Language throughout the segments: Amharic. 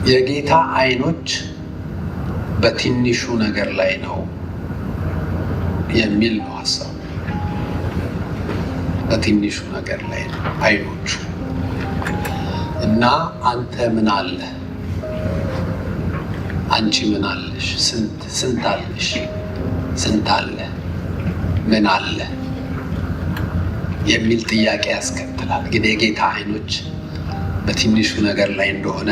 የጌታ አይኖች በትንሹ ነገር ላይ ነው የሚል ነው ሐሳቡ። በትንሹ ነገር ላይ ነው አይኖቹ። እና አንተ ምን አለ? አንቺ ምን አለሽ? ስንት አለሽ? ስንት አለ? ምን አለ የሚል ጥያቄ ያስከትላል። ግን የጌታ አይኖች በትንሹ ነገር ላይ እንደሆነ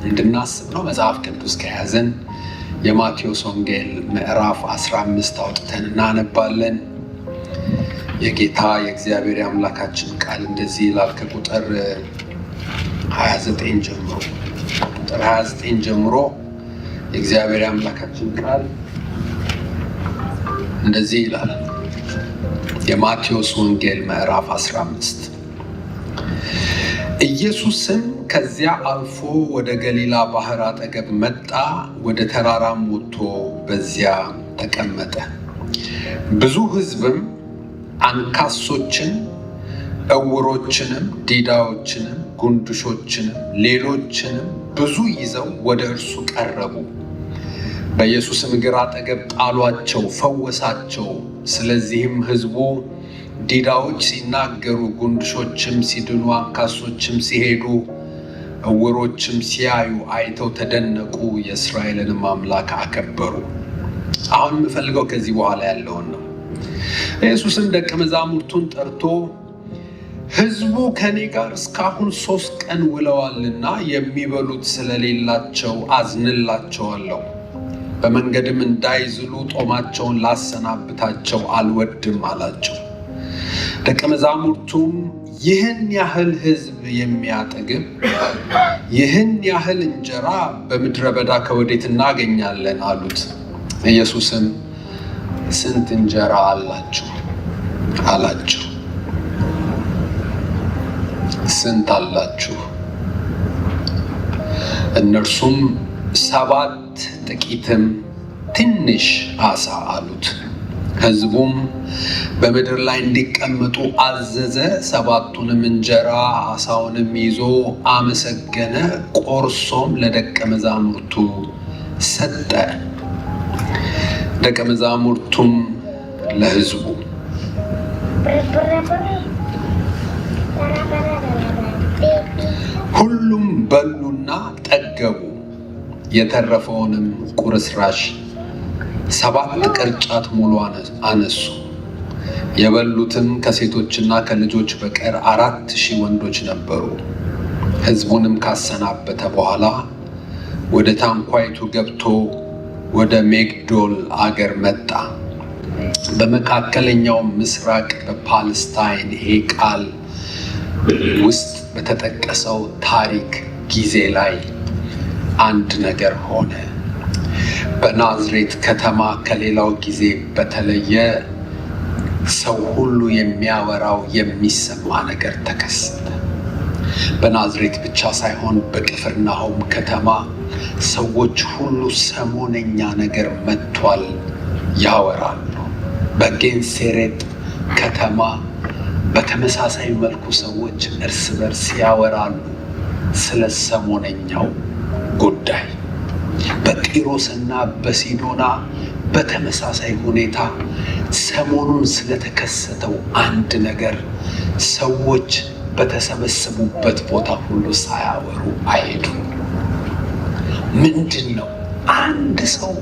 እንድናስብ ነው። መጽሐፍ ቅዱስ ከያዘን የማቴዎስ ወንጌል ምዕራፍ 15 አውጥተን እናነባለን። የጌታ የእግዚአብሔር አምላካችን ቃል እንደዚህ ይላል። ከቁጥር 29 ጀምሮ የእግዚአብሔር አምላካችን ቃል እንደዚህ ይላል። የማቴዎስ ወንጌል ምዕራፍ 15 ኢየሱስም ከዚያ አልፎ ወደ ገሊላ ባህር አጠገብ መጣ። ወደ ተራራም ወጥቶ በዚያ ተቀመጠ። ብዙ ሕዝብም አንካሶችን፣ ዕውሮችንም፣ ዲዳዎችንም፣ ጉንድሾችንም ሌሎችንም ብዙ ይዘው ወደ እርሱ ቀረቡ። በኢየሱስም እግር አጠገብ ጣሏቸው፣ ፈወሳቸው። ስለዚህም ሕዝቡ ዲዳዎች ሲናገሩ፣ ጉንድሾችም ሲድኑ፣ አንካሶችም ሲሄዱ፣ ዕውሮችም ሲያዩ አይተው ተደነቁ፣ የእስራኤልንም አምላክ አከበሩ። አሁን የምፈልገው ከዚህ በኋላ ያለውን ነው። ኢየሱስም ደቀ መዛሙርቱን ጠርቶ ሕዝቡ ከኔ ጋር እስካሁን 3 ቀን ውለዋልና የሚበሉት ስለሌላቸው አዝንላቸዋለሁ። በመንገድም እንዳይዝሉ ጦማቸውን ላሰናብታቸው አልወድም አላቸው። ደቀ መዛሙርቱም ይህን ያህል ሕዝብ የሚያጠግብ ይህን ያህል እንጀራ በምድረ በዳ ከወዴት እናገኛለን አሉት። ኢየሱስም ስንት እንጀራ አላችሁ አላቸው። ስንት አላችሁ? እነርሱም 7 ጥቂትም ትንሽ ዓሣ አሉት። ሕዝቡም በምድር ላይ እንዲቀመጡ አዘዘ። 7ቱንም እንጀራ ዓሣውንም ይዞ አመሰገነ፣ ቆርሶም ለደቀ መዛሙርቱ ሰጠ። ደቀ መዛሙርቱም ለሕዝቡ ሁሉም በሉና ጠገቡ። የተረፈውንም ቁርስራሽ 7 ቅርጫት ሙሉ አነሱ። የበሉትም ከሴቶችና ከልጆች በቀር 4000 ወንዶች ነበሩ። ሕዝቡንም ካሰናበተ በኋላ ወደ ታንኳይቱ ገብቶ ወደ መግዶል አገር መጣ። በመካከለኛው ምስራቅ በፓለስታይን ይሄ ቃል ውስጥ በተጠቀሰው ታሪክ ጊዜ ላይ አንድ ነገር ሆነ። በናዝሬት ከተማ ከሌላው ጊዜ በተለየ ሰው ሁሉ የሚያወራው የሚሰማ ነገር ተከሰተ። በናዝሬት ብቻ ሳይሆን በቅፍርናሆም ከተማ ሰዎች ሁሉ ሰሞነኛ ነገር መጥቷል ያወራሉ። በጌንሴሬጥ ከተማ በተመሳሳይ መልኩ ሰዎች እርስ በርስ ያወራሉ ስለ ሰሞነኛው ጉዳይ። በጢሮስና በሲዶና በተመሳሳይ ሁኔታ ሰሞኑን ስለተከሰተው አንድ ነገር ሰዎች በተሰበሰቡበት ቦታ ሁሉ ሳያወሩ አይሄዱም። ምንድን ነው? አንድ ሰው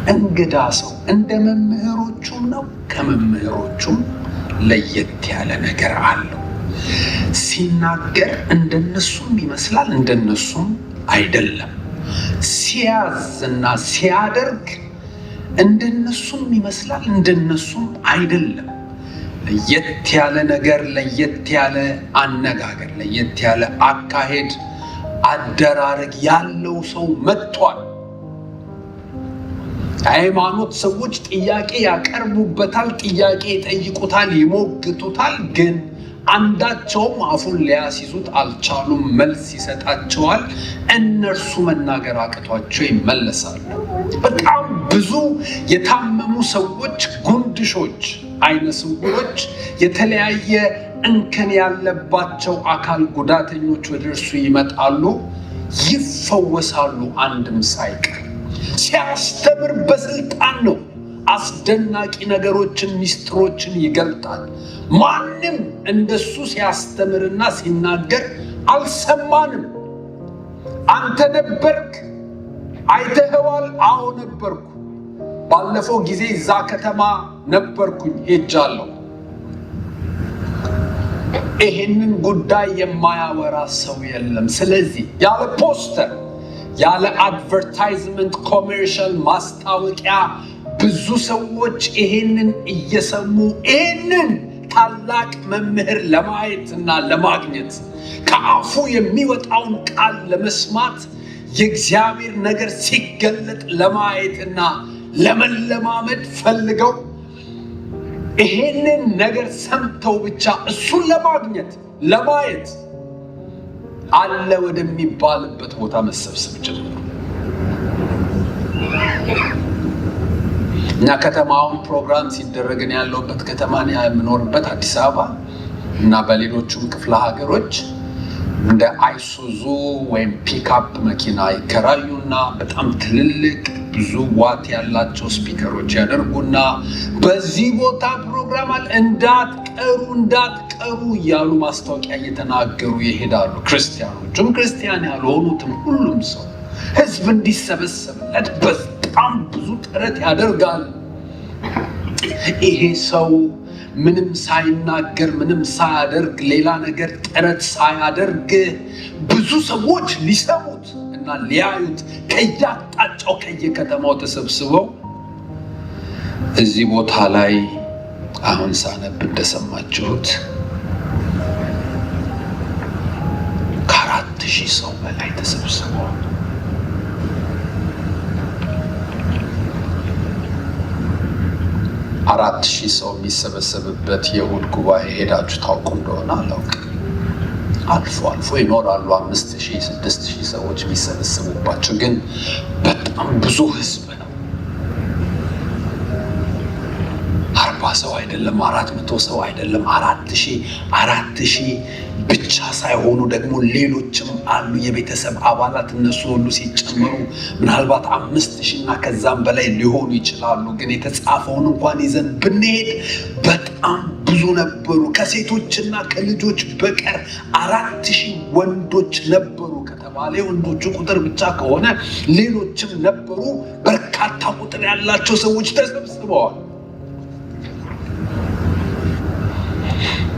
እንግዳ ሰው እንደ መምህሮቹም ነው፣ ከመምህሮቹም ለየት ያለ ነገር አለው። ሲናገር እንደነሱም ይመስላል፣ እንደነሱም አይደለም። ሲያዝና ሲያደርግ እንደነሱም ይመስላል፣ እንደነሱም አይደለም። ለየት ያለ ነገር፣ ለየት ያለ አነጋገር፣ ለየት ያለ አካሄድ፣ አደራረግ ያለው ሰው መጥቷል። ሃይማኖት ሰዎች ጥያቄ ያቀርቡበታል፣ ጥያቄ ይጠይቁታል፣ ይሞግቱታል። ግን አንዳቸውም አፉን ሊያስይዙት አልቻሉም። መልስ ይሰጣቸዋል፣ እነርሱ መናገር አቅቷቸው ይመለሳሉ። በጣም ብዙ የታመሙ ሰዎች፣ ጉንድሾች፣ አይነ ስውሮች፣ የተለያየ እንከን ያለባቸው አካል ጉዳተኞች ወደ እርሱ ይመጣሉ፣ ይፈወሳሉ፣ አንድም ሳይቀር። ሲያስተምር በስልጣን ነው። አስደናቂ ነገሮችን፣ ሚስጥሮችን ይገልጣል። ማንም እንደሱ ሲያስተምርና ሲናገር አልሰማንም። አንተ ነበርክ? አይተኸዋል? አዎ ነበርኩ። ባለፈው ጊዜ እዛ ከተማ ነበርኩኝ፣ ሄጃለሁ። ይሄንን ጉዳይ የማያወራ ሰው የለም። ስለዚህ ያለ ፖስተር፣ ያለ አድቨርታይዝመንት፣ ኮሜርሻል ማስታወቂያ ብዙ ሰዎች ይሄንን እየሰሙ ይሄንን ታላቅ መምህር ለማየትና ለማግኘት ከአፉ የሚወጣውን ቃል ለመስማት የእግዚአብሔር ነገር ሲገለጥ ለማየትና ለመለማመድ ፈልገው ይሄንን ነገር ሰምተው ብቻ እሱን ለማግኘት ለማየት አለ ወደሚባልበት ቦታ መሰብሰብ ጀመሩ። እኛ ከተማውን ፕሮግራም ሲደረግን ያለውበት ከተማን የምኖርበት አዲስ አበባ እና በሌሎችም ክፍለ ሀገሮች እንደ አይሱዙ ወይም ፒክአፕ መኪና ይከራዩና በጣም ትልልቅ ብዙ ዋት ያላቸው ስፒከሮች ያደርጉና በዚህ ቦታ ፕሮግራም አለ እንዳትቀሩ እያሉ ማስታወቂያ እየተናገሩ ይሄዳሉ። ክርስቲያኖችም ክርስቲያን ያልሆኑትም ሁሉም ሰው ህዝብ እንዲሰበሰብለት በጣም ብዙ ጥረት ያደርጋል። ይሄ ሰው ምንም ሳይናገር ምንም ሳያደርግ ሌላ ነገር ጥረት ሳያደርግ ብዙ ሰዎች ሊሰሙት እና ሊያዩት ከየአቅጣጫው ከየከተማው ተሰብስበው እዚህ ቦታ ላይ አሁን ሳነብ እንደሰማችሁት ከ4000 ሰው በላይ ተሰብስበው 4000 ሰው የሚሰበሰብበት የእሑድ ጉባኤ ሄዳችሁ ታውቁ እንደሆነ አላውቅም። አልፎ አልፎ ይኖራሉ 5000 6000 ሰዎች የሚሰበሰቡባቸው፣ ግን በጣም ብዙ ህዝብ ነው። 40 ሰው አይደለም፣ 400 ሰው አይደለም፣ 4000 ብቻ ሳይሆኑ ደግሞ ሌሎችም አሉ የቤተሰብ አባላት። እነሱ ሁሉ ሲጨመሩ ምናልባት 5000 እና ከዛም በላይ ሊሆኑ ይችላሉ። ግን የተጻፈውን እንኳን ይዘን ብንሄድ በጣም ብዙ ነበሩ። ከሴቶችና ከልጆች በቀር 4000 ወንዶች ነበሩ ከተባለ የወንዶቹ ቁጥር ብቻ ከሆነ ሌሎችም ነበሩ። በርካታ ቁጥር ያላቸው ሰዎች ተሰብስበዋል።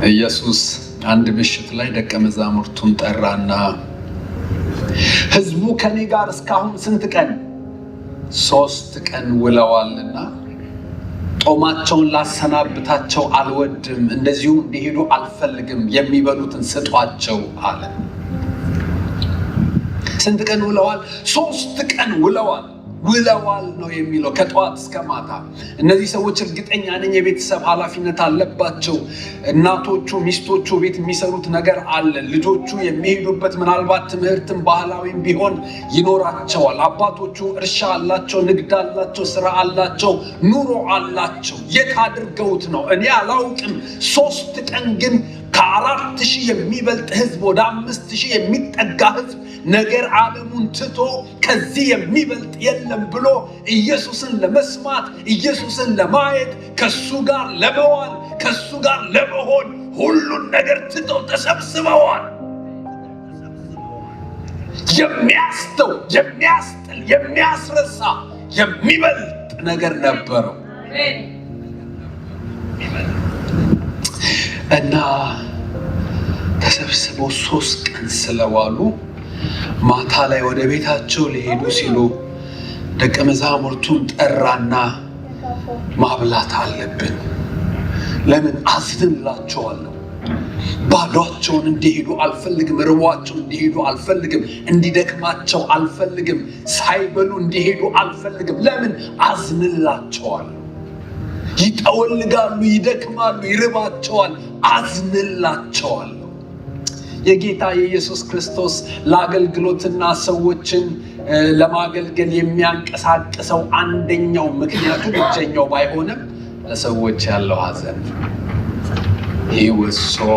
ኢየሱስ አንድ ምሽት ላይ ደቀ መዛሙርቱን ጠራና ህዝቡ ከኔ ጋር እስካሁን ስንት ቀን? 3 ቀን ውለዋልና ጦማቸውን ላሰናብታቸው አልወድም፣ እንደዚሁም እንዲሄዱ አልፈልግም፣ የሚበሉትን ስጧቸው አለ። ስንት ቀን ውለዋል? 3 ቀን ውለዋል ነው የሚለው፣ ከጠዋት እስከ ማታ። እነዚህ ሰዎች እርግጠኛ ነኝ የቤተሰብ ኃላፊነት አለባቸው። እናቶቹ ሚስቶቹ ቤት የሚሰሩት ነገር አለ። ልጆቹ የሚሄዱበት ምናልባት ትምህርትም ባህላዊም ቢሆን ይኖራቸዋል። አባቶቹ እርሻ አላቸው፣ ንግድ አላቸው፣ ስራ አላቸው፣ ኑሮ አላቸው። የት አድርገውት ነው እኔ አላውቅም። 3 ቀን ግን ከ4000 የሚበልጥ ህዝብ ወደ 5000 የሚጠጋ ህዝብ ነገር ዓለሙን ትቶ ከዚህ የሚበልጥ የለም ብሎ ኢየሱስን ለመስማት ኢየሱስን ለማየት ከሱ ጋር ለመዋል ከሱ ጋር ለመሆን ሁሉን ነገር ትተው ተሰብስበዋል። የሚያስተው የሚያስጥል የሚያስረሳ የሚበልጥ ነገር ነበረው እና ተሰብስበው 3 ቀን ስለዋሉ ማታ ላይ ወደ ቤታቸው ሊሄዱ ሲሉ ደቀ መዛሙርቱን ጠራና ማብላት አለብን። ለምን? አዝንላቸዋለሁ። ባዷቸውን እንዲሄዱ አልፈልግም። ርቧቸው እንዲሄዱ አልፈልግም። እንዲደክማቸው አልፈልግም። ሳይበሉ እንዲሄዱ አልፈልግም። ለምን? አዝንላቸዋለሁ። ይጠወልጋሉ፣ ይደክማሉ፣ ይርባቸዋል። አዝንላቸዋለሁ። የጌታ የኢየሱስ ክርስቶስ ለአገልግሎትና ሰዎችን ለማገልገል የሚያንቀሳቅሰው አንደኛው ምክንያቱ ብቸኛው ባይሆንም ለሰዎች ያለው ሐዘን። He was so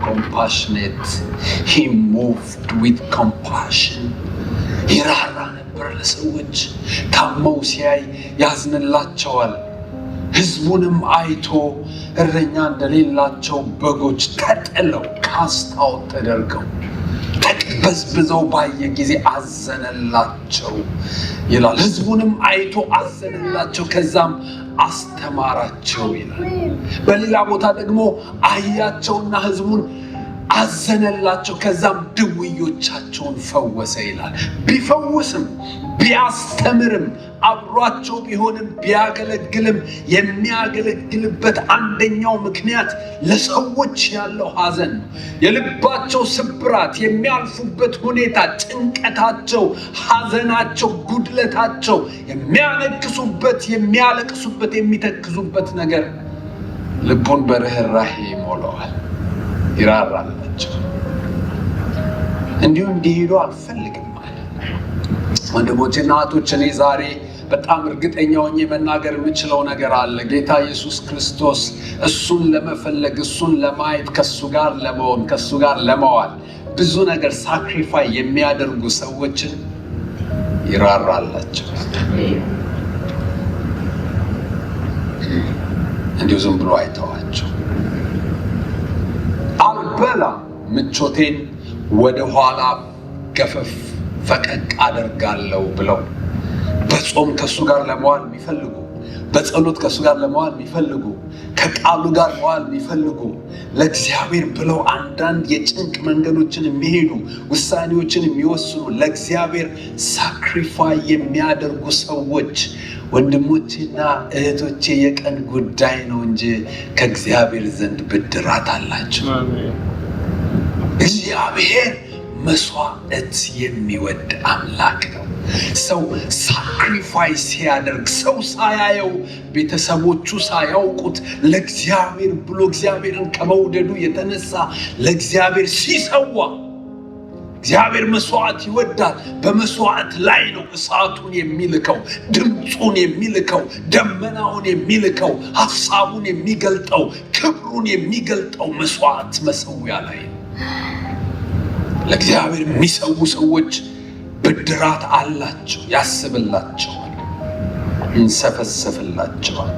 compassionate. He moved with compassion. ይራራ ነበር ለሰዎች። ታመው ሲያይ ያዝንላቸዋል። ሕዝቡንም አይቶ እረኛ እንደሌላቸው በጎች ተጥለው ካስታው ተደርገው ተቅበዝብዘው ባየ ጊዜ አዘነላቸው ይላል። ሕዝቡንም አይቶ አዘነላቸው፣ ከዛም አስተማራቸው ይላል። በሌላ ቦታ ደግሞ አያቸውና ሕዝቡን አዘነላቸው፣ ከዛም ድውዮቻቸውን ፈወሰ ይላል። ቢፈውስም ቢያስተምርም አብሯቸው ቢሆንም ቢያገለግልም የሚያገለግልበት አንደኛው ምክንያት ለሰዎች ያለው ሐዘን ነው። የልባቸው ስብራት፣ የሚያልፉበት ሁኔታ፣ ጭንቀታቸው፣ ሐዘናቸው፣ ጉድለታቸው የሚያነክሱበት፣ የሚያለቅሱበት፣ የሚተክዙበት ነገር ልቡን በርህራሄ ይሞላዋል፣ ይራራላቸው። እንዲሁ እንዲሄዱ አልፈልግም ማለት ወንድሞቼና እህቶቼ፣ እኔ ዛሬ በጣም እርግጠኛ ሆኜ መናገር የምችለው ነገር አለ። ጌታ ኢየሱስ ክርስቶስ እሱን ለመፈለግ፣ እሱን ለማየት፣ ከሱ ጋር ለመሆን፣ ከሱ ጋር ለመዋል ብዙ ነገር ሳክሪፋይ የሚያደርጉ ሰዎችን ይራራላቸው። እንዲሁ ዝም ብሎ አይተዋቸው። አልበላም፣ ምቾቴን ወደ ኋላ ገፈፍ ፈቀቅ አደርጋለሁ ብለው በጾም ከሱ ጋር ለመዋል የሚፈልጉ፣ በጸሎት ከሱ ጋር ለመዋል የሚፈልጉ፣ ከቃሉ ጋር መዋል የሚፈልጉ፣ ለእግዚአብሔር ብለው አንዳንድ የጭንቅ መንገዶችን የሚሄዱ፣ ውሳኔዎችን የሚወስኑ፣ ለእግዚአብሔር ሳክሪፋይ የሚያደርጉ ሰዎች ወንድሞቼና እህቶቼ የቀን ጉዳይ ነው እንጂ ከእግዚአብሔር ዘንድ ብድራት አላቸው። እግዚአብሔር መስዋዕት የሚወድ አምላክ ነው። ሰው ሳክሪፋይስ ሲያደርግ፣ ሰው ሳያየው፣ ቤተሰቦቹ ሳያውቁት ለእግዚአብሔር ብሎ እግዚአብሔርን ከመውደዱ የተነሳ ለእግዚአብሔር ሲሰዋ፣ እግዚአብሔር መስዋዕት ይወዳል። በመስዋዕት ላይ ነው እሳቱን የሚልከው፣ ድምፁን የሚልከው፣ ደመናውን የሚልከው፣ ሐሳቡን የሚገልጠው፣ ክብሩን የሚገልጠው መስዋዕት መሰዊያ ላይ ነው። ለእግዚአብሔር የሚሰዉ ሰዎች ብድራት አላቸው፣ ያስብላቸዋል፣ እንሰፈሰፍላቸዋል።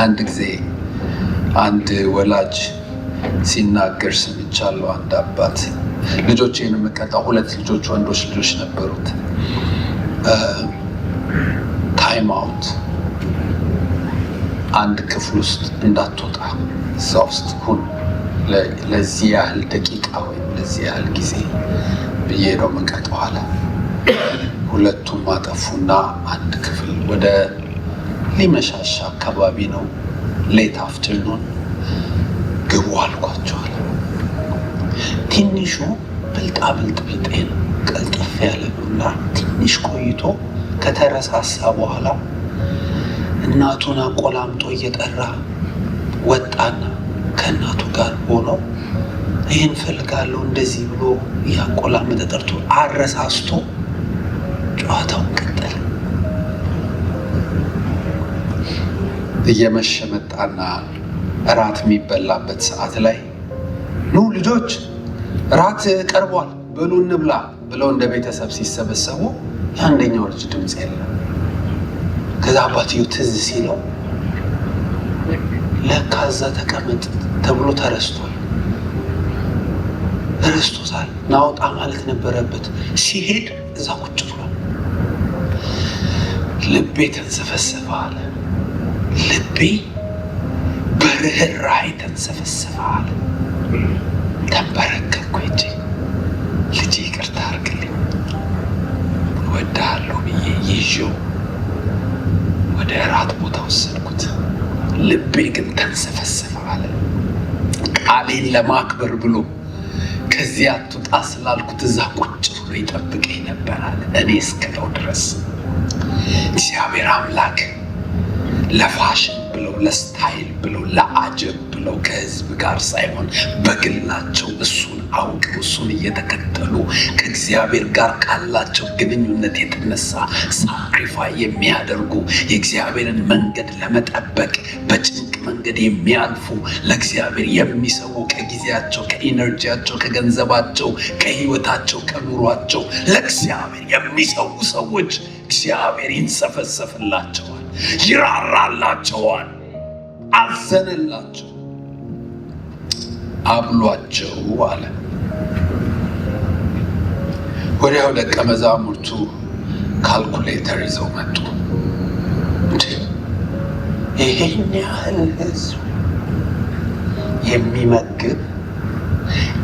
አንድ ጊዜ አንድ ወላጅ ሲናገር ሰምቻለሁ። አንድ አባት ልጆቼን የምቀጣው፣ 2 ልጆች ወንዶች ልጆች ነበሩት። ታይም አውት፣ አንድ ክፍል ውስጥ እንዳትወጣ፣ እዛ ውስጥ ሁን ለዚህ ያህል ደቂቃ ወይም ለዚህ ያህል ጊዜ ብዬ ነው የምቀጣው አለ። 2ቱም አጠፉና አንድ ክፍል ወደ ሊመሻሻ አካባቢ ነው፣ ሌት አፍተርኑን ግቡ አልኳቸዋል። ትንሹ ብልጣብልጥ ቢጤ ነው፣ ቀልጠፍ ያለ ነው እና ትንሽ ቆይቶ ከተረሳሳ በኋላ እናቱን አቆላምጦ እየጠራ ወጣና ከእናቱ ጋር ሆኖ ይህን ፈልጋለሁ እንደዚህ ብሎ እያቆላመጠ ጠርቶ አረሳስቶ ጨዋታውን ቀጠለ። እየመሸ መጣና እራት የሚበላበት ሰዓት ላይ ኑ ልጆች እራት ቀርቧል በሉ እንብላ ብለው እንደ ቤተሰብ ሲሰበሰቡ የአንደኛው ልጅ ድምፅ የለም። ከዛ አባትየው ትዝ ሲለው ለካ እዛ ተቀመጥ ተብሎ ተረስቷል። ረስቶታል። ናውጣ ማለት ነበረበት። ሲሄድ እዛ ቁጭ ብሏል። ልቤ ተንሰፈሰፈ አለ። ልቤ በርህራሄ ተንሰፈሰፈ አለ። ተንበረከኩ፣ እጄ ልጄ ይቅርታ አድርግልኝ እወድሃለሁ ብዬ ይዤው ወደ እራት ቦታ ወሰድኩት። ልቤ ግን ተንሰፈሰፈ አለ። ቃሌን ለማክበር ብሎ ከዚያ አትውጣ ስላልኩት እዛ ቁጭ ብሎ ይጠብቀኝ ነበር አለ። እኔ እስክለው ድረስ እግዚአብሔር አምላክ ለፋሽን ብለው፣ ለስታይል ብለው፣ ለአጀብ ብለው ከህዝብ ጋር ሳይሆን በግላቸው እሱን አውቀው እሱን እየተከተሉ ከእግዚአብሔር ጋር ካላቸው ግንኙነት የተነሳ ሳክሪፋይ የሚያደርጉ የእግዚአብሔርን መንገድ ለመጠበቅ በጭንቅ መንገድ የሚያልፉ ለእግዚአብሔር የሚሰው ከጊዜያቸው፣ ከኢነርጂያቸው፣ ከገንዘባቸው፣ ከህይወታቸው፣ ከኑሯቸው ለእግዚአብሔር የሚሰው ሰዎች እግዚአብሔር ይንሰፈሰፍላቸዋል፣ ይራራላቸዋል፣ አዘነላቸው፣ አብሏቸው አለ። ወዲያው ደቀ መዛሙርቱ ካልኩሌተር ይዘው መጡ። ይሄን ያህል ህዝብ የሚመግብ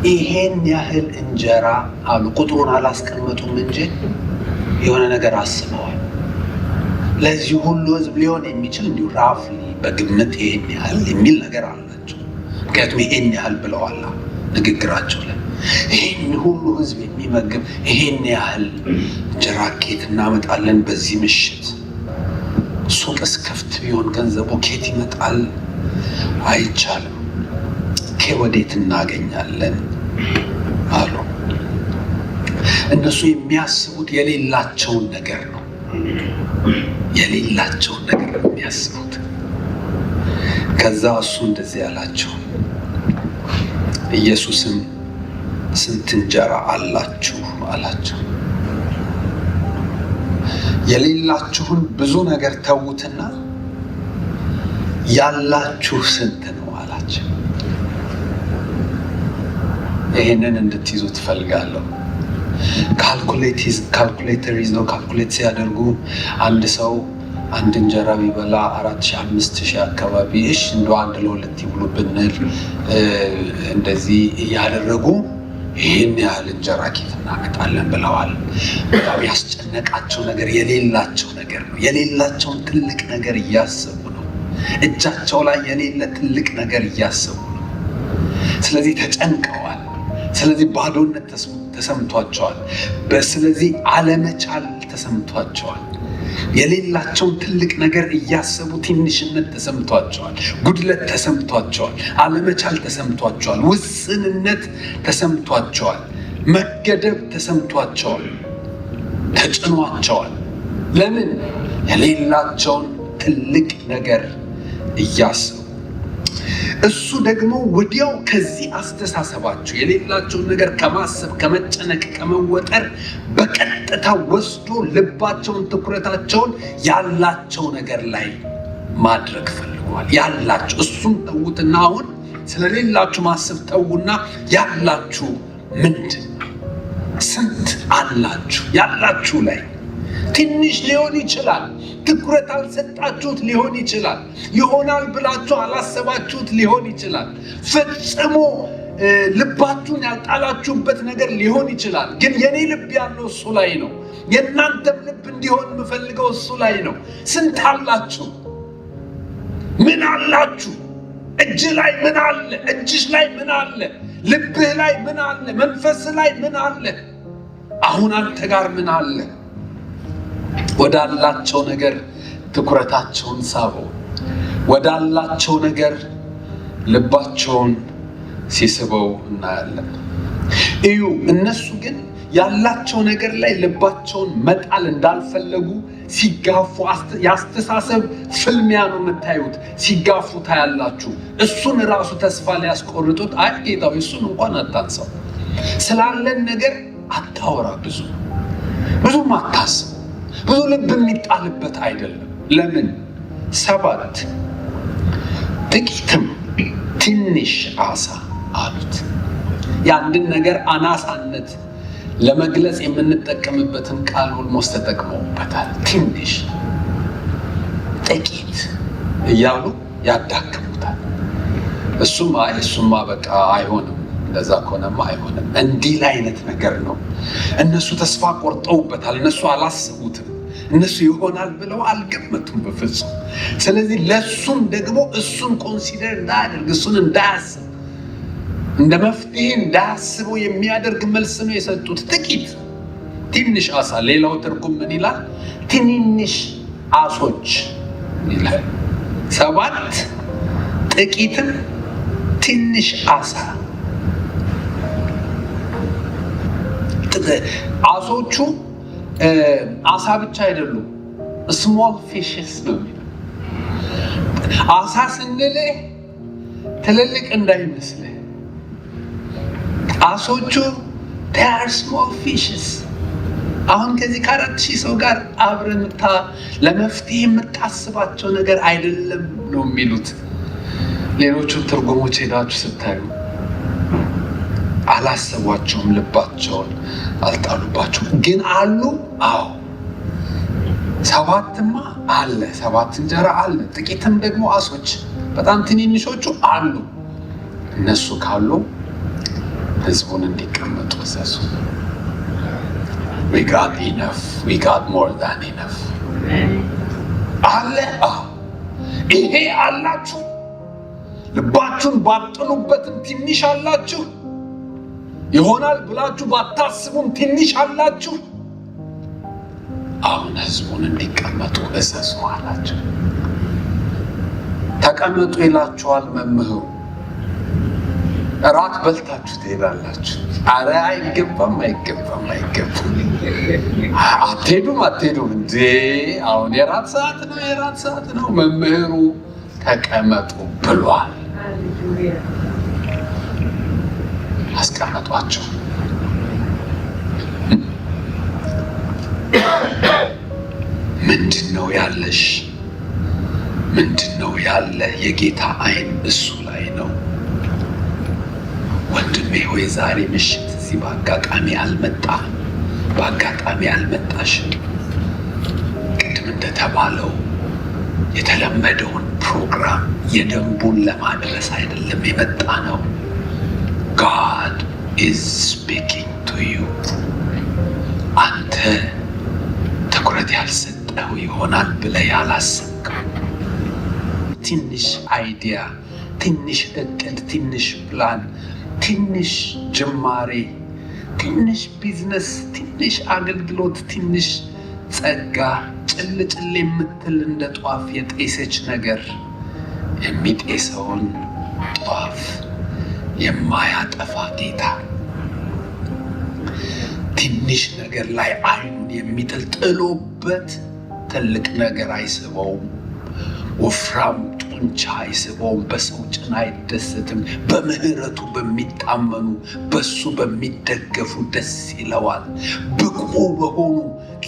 ይሄን ያህል እንጀራ አሉ። ቁጥሩን አላስቀመጡም እንጂ የሆነ ነገር አስበዋል። ለዚህ ሁሉ ህዝብ ሊሆን የሚችል እንዲሁ ራፍሊ በግምት ይሄን ያህል የሚል ነገር አላቸው። ምክንያቱም ይሄን ያህል ብለዋል ንግግራቸው ላይ። ይሄን ሁሉ ህዝብ የሚመግብ ይሄን ያህል እንጀራ ከየት እናመጣለን? በዚህ ምሽት ሱቅስ ከፍት ቢሆን ገንዘቡ ከየት ይመጣል? አይቻልም። ከወዴት እናገኛለን አሉ። እነሱ የሚያስቡት የሌላቸውን ነገር ነው። የሌላቸውን ነገር ነው የሚያስቡት። ከዛ እሱ እንደዚህ አላቸው። ኢየሱስም ስንት እንጀራ አላችሁ አላቸው። የሌላችሁን ብዙ ነገር ተዉትና ያላችሁ ስንት ነው አላቸው። ይሄንን እንድትይዙ ትፈልጋለሁ። ካልኩሌተር ይዘው ካልኩሌት ሲያደርጉ አንድ ሰው አንድ እንጀራ ቢበላ 4000-5000 አካባቢ እንደው አንድ ለሁለት ይብሉ ብንል እንደዚህ እያደረጉ ይህን ያህል እንጀራ ከየት እናመጣለን ብለዋል። በጣም ያስጨነቃቸው ነገር የሌላቸው ነገር ነው። የሌላቸውን ትልቅ ነገር እያሰቡ ነው። እጃቸው ላይ የሌለ ትልቅ ነገር እያሰቡ ነው። ስለዚህ ተጨንቀዋል። ስለዚህ ባዶነት ተሰምቷቸዋል። ስለዚህ አለመቻል ተሰምቷቸዋል። የሌላቸውን ትልቅ ነገር እያሰቡ ትንሽነት ተሰምቷቸዋል። ጉድለት ተሰምቷቸዋል። አለመቻል ተሰምቷቸዋል። ውስንነት ተሰምቷቸዋል። መገደብ ተሰምቷቸዋል። ተጭኗቸዋል። ለምን? የሌላቸውን ትልቅ ነገር እያሰቡ። እሱ ደግሞ ወዲያው ከዚህ አስተሳሰባቸው የሌላቸውን ነገር ከማሰብ ከመጨነቅ ከመወጠር በቀጥታ ወስዶ ልባቸውን ትኩረታቸውን ያላቸው ነገር ላይ ማድረግ ፈልገዋል። ያላቸው እሱን ተዉትና አሁን ስለሌላችሁ ማሰብ ተዉና ያላችሁ ምንድን ነው? ስንት አላችሁ? ያላችሁ ላይ ትንሽ ሊሆን ይችላል። ትኩረት አልሰጣችሁት ሊሆን ይችላል። ይሆናል ብላችሁ አላሰባችሁት ሊሆን ይችላል። ፈጽሞ ልባችሁን ያልጣላችሁበት ነገር ሊሆን ይችላል። ግን የኔ ልብ ያለው እሱ ላይ ነው። የእናንተም ልብ እንዲሆን የምፈልገው እሱ ላይ ነው። ስንት አላችሁ? ምን አላችሁ? እጅ ላይ ምን አለ? እጅሽ ላይ ምን አለ? ልብህ ላይ ምን አለ? መንፈስ ላይ ምን አለ? አሁን አንተ ጋር ምን አለ? ወዳላቸው ነገር ትኩረታቸውን ሳበው። ወዳላቸው ነገር ልባቸውን ሲስበው እናያለን። እዩ። እነሱ ግን ያላቸው ነገር ላይ ልባቸውን መጣል እንዳልፈለጉ ሲጋፉ፣ ያስተሳሰብ ፍልሚያ ነው የምታዩት። ሲጋፉ ታያላችሁ። እሱን ራሱ ተስፋ ሊያስቆርጡት፣ አይ ጌታው እሱን እንኳን አታንሳው፣ ስላለን ነገር አታወራ፣ ብዙም አታስብ፣ ብዙ ልብ የሚጣልበት አይደለም። ለምን? 7 ጥቂትም ትንሽ ዓሣ አሉት። የአንድን ነገር አናሳነት ለመግለጽ የምንጠቀምበትን ቃል ኦልሞስት ተጠቅመውበታል። ትንሽ፣ ጥቂት እያሉ ያዳክሙታል። እሱማ በቃ አይሆንም፣ እንደዛ ከሆነማ አይሆንም። እንዲህ አይነት ነገር ነው። እነሱ ተስፋ ቆርጠውበታል። እነሱ አላሰቡትም። እነሱ ይሆናል ብለው አልገመቱም በፍጹም። ስለዚህ ለሱም ደግሞ እሱን ኮንሲደር እንዳያደርግ፣ እሱን እንዳያስብ፣ እንደ መፍትሄ እንዳያስበው የሚያደርግ መልስ ነው የሰጡት። ጥቂት ትንሽ ዓሣ። ሌላው ትርጉም ምን ይላል? ትንንሽ ዓሦች ይላል። 7 ጥቂትም ትንሽ ዓሣ። ዓሦቹ ዓሣ ብቻ አይደሉም፣ ስሞል ፊሽስ ነው። አሳ ስንልህ ትልልቅ እንዳይመስልህ። አሶቹ they are small fishes። አሁን ከዚህ ከ4000 ሰው ጋር አብረን ለመፍትሄ የምታስባቸው ነገር አይደለም ነው የሚሉት። ሌሎቹ ትርጉሞች ሄዳችሁ ስታዩ አላሰቧቸውም፣ ልባቸውን አልጣሉባቸውም። ግን አሉ። አዎ 7ማ አለ፣ 7 እንጀራ አለ፣ ጥቂትም ደግሞ አሶች በጣም ትንንሾቹ አሉ። እነሱ ካሉ ህዝቡን እንዲቀመጡ እዘዙ። we got enough, we got more than enough። አለ። ይሄ አላችሁ። ልባችሁን ባጥሉበትም ትንሽ አላችሁ። ይሆናል ብላችሁ ባታስቡም ትንሽ አላችሁ። አሁን ህዝቡን እንዲቀመጡ እዘዙ አላቸው። ተቀመጡ ይላችኋል መምህሩ። እራት በልታችሁ ትሄዳላችሁ። አረ አይገባም፣ አይገባም፣ አይገባም። አትሄዱም እንዴ? አሁን የራት ሰዓት ነው፣ የራት ሰዓት ነው። መምህሩ ተቀመጡ ብሏል። አስቀመጧቸው። ምንድነው ያለሽ? ምንድነው ያለ? የጌታ አይን እሱ ላይ ነው። ወንድሜ ሆይ ዛሬ ምሽት እዚህ በአጋጣሚ አልመጣሽም። ቅድም እንደተባለው የተለመደውን ፕሮግራም የደንቡን ለማድረስ አይደለም የመጣ ነው። God is speaking to you። አንተ ትኩረት ያልሰጠው ይሆናል ብለህ ያላሰብከው ትንሽ አይዲያ፣ ትንሽ እቅድ፣ ትንሽ ፕላን፣ ትንሽ ጅማሬ፣ ትንሽ ቢዝነስ፣ ትንሽ አገልግሎት፣ ትንሽ ጸጋ፣ ጭልጭል የምትል እንደ ጧፍ የጤሰች ነገር የሚጤሰውን ጧፍ የማያጠፋ ጌታ ትንሽ ነገር ላይ አይኑን የሚጥል ጥሎበት ትልቅ ነገር አይስበውም። ወፍራም ጡንቻ አይስበውም። በሰው ጭን አይደሰትም። በምህረቱ በሚታመኑ በሱ በሚደገፉ ደስ ይለዋል። ብቁ በሆኑ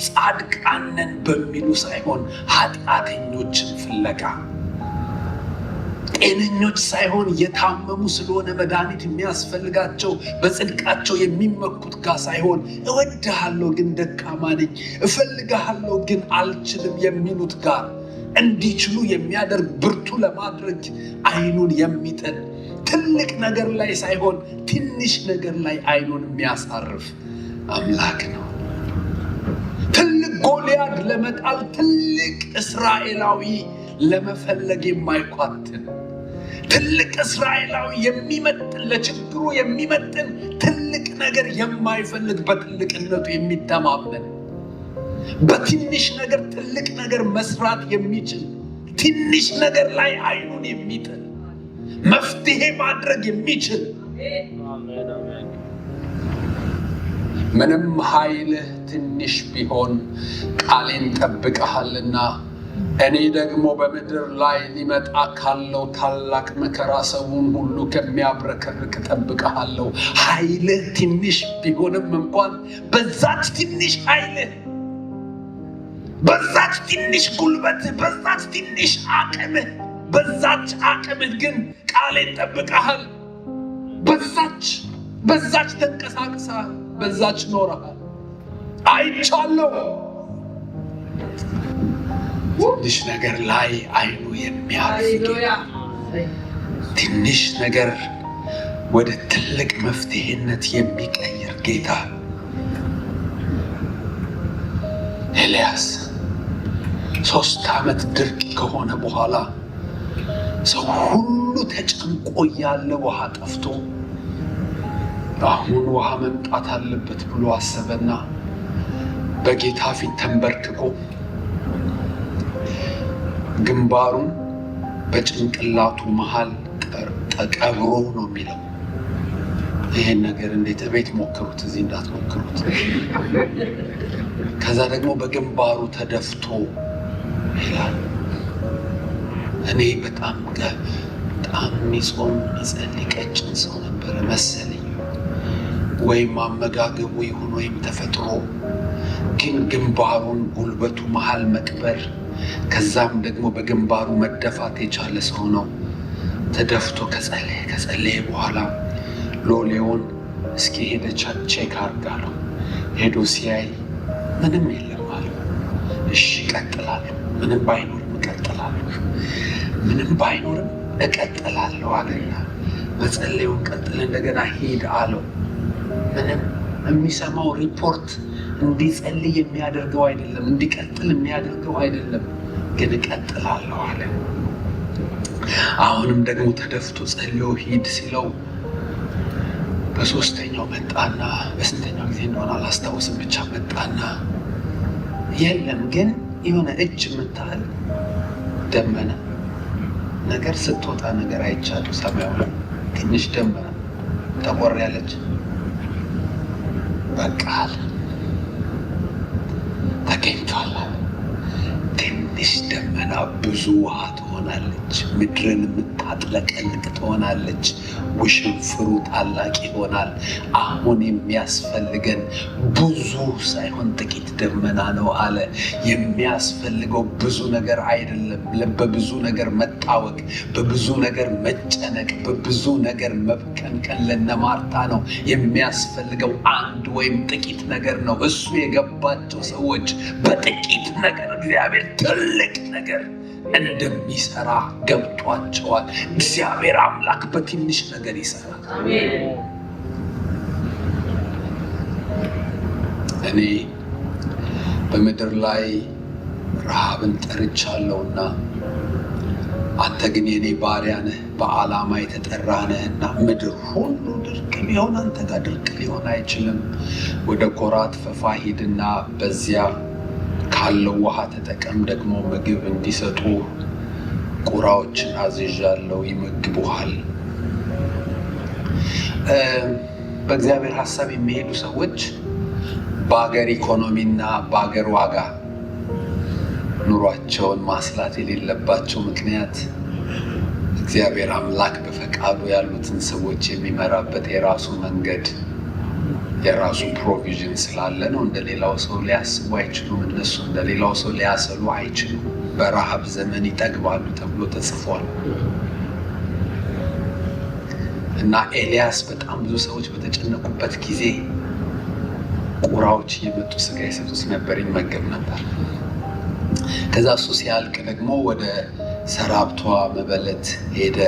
ጻድቃንን በሚሉ ሳይሆን ኃጢአተኞችን ፍለጋ፣ ጤነኞች ሳይሆን የታመሙ ስለሆነ መድኃኒት የሚያስፈልጋቸው በጽድቃቸው የሚመኩት ጋር ሳይሆን እወድሃለሁ ግን ደካማ ነኝ፣ እፈልግሃለሁ ግን አልችልም የሚሉት ጋር እንዲችሉ የሚያደርግ ብርቱ ለማድረግ አይኑን የሚጥል ትልቅ ነገር ላይ ሳይሆን ትንሽ ነገር ላይ አይኑን የሚያሳርፍ አምላክ ነው። ትልቅ ጎልያድ ለመጣል ትልቅ እስራኤላዊ ለመፈለግ የማይኳትን ትልቅ እስራኤላዊ የሚመጥን ለችግሩ የሚመጥን ትልቅ ነገር የማይፈልግ በትልቅነቱ የሚተማመን በትንሽ ነገር ትልቅ ነገር መስራት የሚችል ትንሽ ነገር ላይ አይኑን የሚጥል መፍትሄ ማድረግ የሚችል ምንም ኃይልህ ትንሽ ቢሆን ቃሌን ጠብቀሃልና እኔ ደግሞ በምድር ላይ ሊመጣ ካለው ታላቅ መከራ ሰውን ሁሉ ከሚያብረከርክ ጠብቀሃለሁ። ኃይልህ ትንሽ ቢሆንም እንኳን በዛች ትንሽ ኃይልህ፣ በዛች ትንሽ ጉልበትህ፣ በዛች ትንሽ አቅምህ፣ በዛች አቅምህ ግን ቃሌን ጠብቀሃል። በዛች ተንቀሳቅሰሃል፣ በዛች ኖረሃል። አይቻለሁ። ትንሽ ነገር ላይ አይኑ የሚያርፍ ትንሽ ነገር ወደ ትልቅ መፍትሄነት የሚቀይር ጌታ። ኤልያስ 3 ዓመት ድርቅ ከሆነ በኋላ ሰው ሁሉ ተጨንቆ ያለ ውሃ ጠፍቶ አሁን ውሃ መምጣት አለበት ብሎ አሰበና በጌታ ፊት ተንበርክኮ ግንባሩን በጭንቅላቱ መሃል ተቀብሮ ነው የሚለው። ይሄን ነገር እንዴት ቤት ሞክሩት፣ እዚህ እንዳትሞክሩት። ከዛ ደግሞ በግንባሩ ተደፍቶ ይላል። እኔ በጣም የሚጾም የሚጸልይ ቀጭን ሰው ነበረ መሰለኝ፣ ወይም አመጋገቡ ይሁን ወይም ተፈጥሮ። ግን ግንባሩን ጉልበቱ መሃል መቅበር፣ ከዛም ደግሞ በግንባሩ መደፋት የቻለ ሰው ነው። ተደፍቶ ከጸለየ በኋላ ሎሌውን እስኪ ሄደ ቼክ አድርጋለሁ። ሄዶ ሲያይ ምንም የለም አለ። እሺ እቀጥላለሁ፣ ምንም ባይኖርም እቀጥላለሁ፣ ምንም ባይኖርም እቀጥላለሁ አለና መጸለዩን ቀጥል። እንደገና ሂድ አለው። ምንም የሚሰማው ሪፖርት እንዲጸልይ የሚያደርገው አይደለም፣ እንዲቀጥል የሚያደርገው አይደለም። ግን እቀጥላለሁ አለ። አሁንም ደግሞ ተደፍቶ ጸልዮ ሂድ ሲለው በሶስተኛው መጣና፣ በስንተኛው ጊዜ እንደሆነ አላስታውስም፣ ብቻ መጣና የለም። ግን የሆነ እጅ የምታህል ደመና ነገር ስትወጣ ነገር አይቻለሁ። ሰማያዊ ትንሽ ደመና ጠቆር ያለች በቃ አለ ተገኝቷል። ትንሽ ደመና ብዙ ውሃ ትሆናለች፣ ምድርን የምታጥለቀልቅ ትሆናለች፣ ውሽንፍሩ ታላቅ ይሆናል። አሁን የሚያስፈልገን ብዙ ሳይሆን ጥቂት ደመና ነው አለ። የሚያስፈልገው ብዙ ነገር አይደለም። በብዙ ነገር መጣወቅ፣ በብዙ ነገር መጨነቅ፣ በብዙ ነገር መብከንከን ለነ ማርታ ነው። የሚያስፈልገው አንድ ወይም ጥቂት ነገር ነው። እሱ የገባቸው ሰዎች በጥቂት ነገር እግዚአብሔር ትልቅ ነገር እንደሚሰራ ገብቷቸዋል። እግዚአብሔር አምላክ በትንሽ ነገር ይሰራል። እኔ በምድር ላይ ረሃብን ጠርቻለሁና አንተ ግን የኔ ባሪያ ነህ፣ በዓላማ የተጠራህ ነህና ምድር ሁሉ ድርቅ ቢሆን አንተ ጋር ድርቅ ሊሆን አይችልም። ወደ ኮራት ፈፋ ሂድና በዚያ ካለው ውሃ ተጠቀም። ደግሞ ምግብ እንዲሰጡ ቁራዎችን አዝዣለሁ፣ ይመግቡሃል። በእግዚአብሔር ሀሳብ የሚሄዱ ሰዎች በአገር ኢኮኖሚና በአገር ዋጋ ኑሯቸውን ማስላት የሌለባቸው። ምክንያት እግዚአብሔር አምላክ በፈቃዱ ያሉትን ሰዎች የሚመራበት የራሱ መንገድ የራሱ ፕሮቪዥን ስላለ ነው። እንደሌላው ሰው ሊያስቡ አይችሉም። እነሱ እንደሌላው ሰው ሊያሰሉ አይችሉም። በረሃብ ዘመን ይጠግባሉ ተብሎ ተጽፏል። እና ኤልያስ በጣም ብዙ ሰዎች በተጨነቁበት ጊዜ ቁራዎች እየመጡ ስጋ ይሰጡት ነበር፣ ይመገብ ነበር። ከዛ እሱ ሲያልቅ ደግሞ ወደ ሰራብቷ መበለት ሄደ።